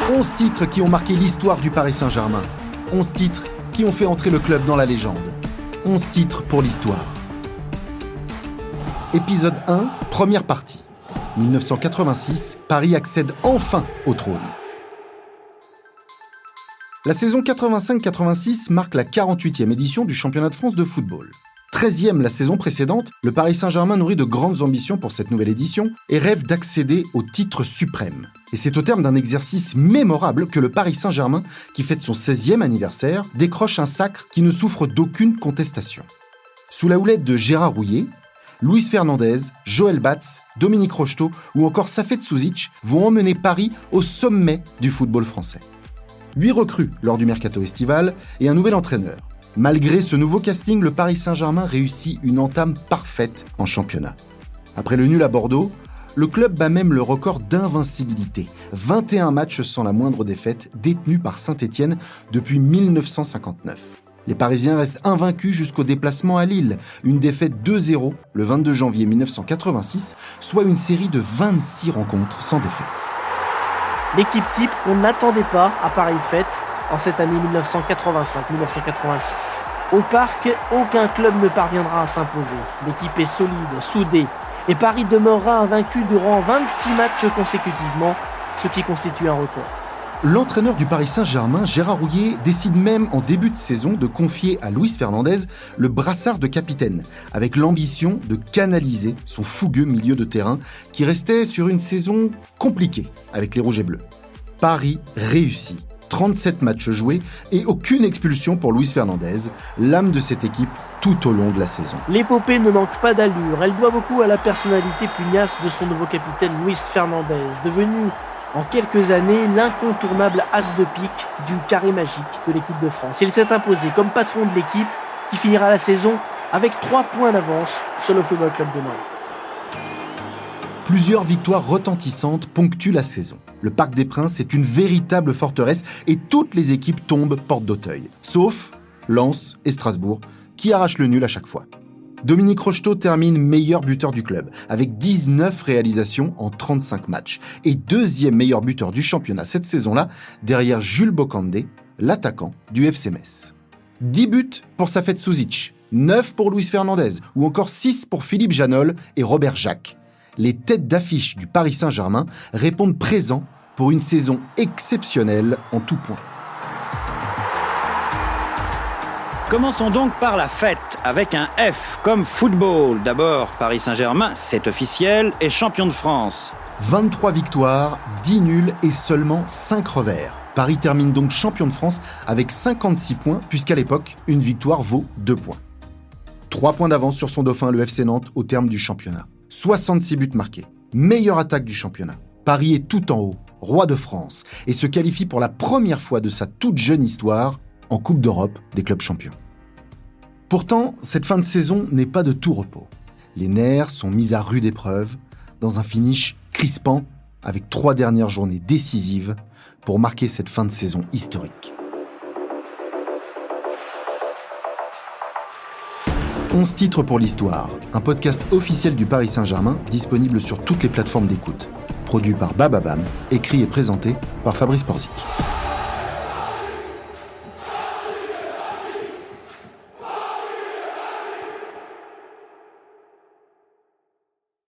11 titres qui ont marqué l'histoire du Paris Saint-Germain. 11 titres qui ont fait entrer le club dans la légende. 11 titres pour l'histoire. Épisode 1, première partie. 1986, Paris accède enfin au trône. La saison 85-86 marque la 48e édition du championnat de France de football. 13e la saison précédente, le Paris Saint-Germain nourrit de grandes ambitions pour cette nouvelle édition et rêve d'accéder au titre suprême. Et c'est au terme d'un exercice mémorable que le Paris Saint-Germain, qui fête son 16e anniversaire, décroche un sacre qui ne souffre d'aucune contestation. Sous la houlette de Gérard Rouillet, Luis Fernandez, Joël Batz, Dominique Rocheteau ou encore Safet Souzic vont emmener Paris au sommet du football français. 8 recrues lors du mercato estival et un nouvel entraîneur. Malgré ce nouveau casting, le Paris Saint-Germain réussit une entame parfaite en championnat. Après le nul à Bordeaux, le club bat même le record d'invincibilité. 21 matchs sans la moindre défaite, détenus par Saint-Étienne depuis 1959. Les Parisiens restent invaincus jusqu'au déplacement à Lille, une défaite 2-0 le 22 janvier 1986, soit une série de 26 rencontres sans défaite. L'équipe type qu'on n'attendait pas à pareille fête en cette année 1985-1986. Au Parc, aucun club ne parviendra à s'imposer. L'équipe est solide, soudée, et Paris demeurera invaincu durant 26 matchs consécutivement, ce qui constitue un record. L'entraîneur du Paris Saint-Germain, Gérard Rouillet, décide même en début de saison de confier à Luis Fernandez le brassard de capitaine, avec l'ambition de canaliser son fougueux milieu de terrain qui restait sur une saison compliquée avec les Rouges et Bleus. Paris réussit. 37 matchs joués et aucune expulsion pour Luis Fernandez, l'âme de cette équipe tout au long de la saison. L'épopée ne manque pas d'allure, elle doit beaucoup à la personnalité pugnace de son nouveau capitaine Luis Fernandez, devenu en quelques années l'incontournable as de pique du carré magique de l'équipe de France. Il s'est imposé comme patron de l'équipe qui finira la saison avec 3 points d'avance sur le Football Club de Nantes. Plusieurs victoires retentissantes ponctuent la saison. Le Parc des Princes est une véritable forteresse et toutes les équipes tombent porte d'Auteuil, sauf Lens et Strasbourg, qui arrachent le nul à chaque fois. Dominique Rocheteau termine meilleur buteur du club, avec 19 réalisations en 35 matchs, et deuxième meilleur buteur du championnat cette saison-là, derrière Jules Bocandé, l'attaquant du FC Metz. 10 buts pour Safet Souzic, 9 pour Luis Fernandez, ou encore 6 pour Philippe Janol et Robert Jacques. Les têtes d'affiche du Paris Saint-Germain répondent présents pour une saison exceptionnelle en tout point. Commençons donc par la fête, avec un F comme football. D'abord, Paris Saint-Germain, c'est officiel, est champion de France. 23 victoires, 10 nuls et seulement 5 revers. Paris termine donc champion de France avec 56 points, puisqu'à l'époque, une victoire vaut 2 points. 3 points d'avance sur son dauphin, le FC Nantes, au terme du championnat. 66 buts marqués. Meilleure attaque du championnat. Paris est tout en haut, roi de France, et se qualifie pour la première fois de sa toute jeune histoire en Coupe d'Europe des clubs champions. Pourtant, cette fin de saison n'est pas de tout repos. Les nerfs sont mis à rude épreuve, dans un finish crispant, avec 3 dernières journées décisives pour marquer cette fin de saison historique. 11 titres pour l'histoire, un podcast officiel du Paris Saint-Germain, disponible sur toutes les plateformes d'écoute. Produit par Bababam, écrit et présenté par Fabrice Porzic.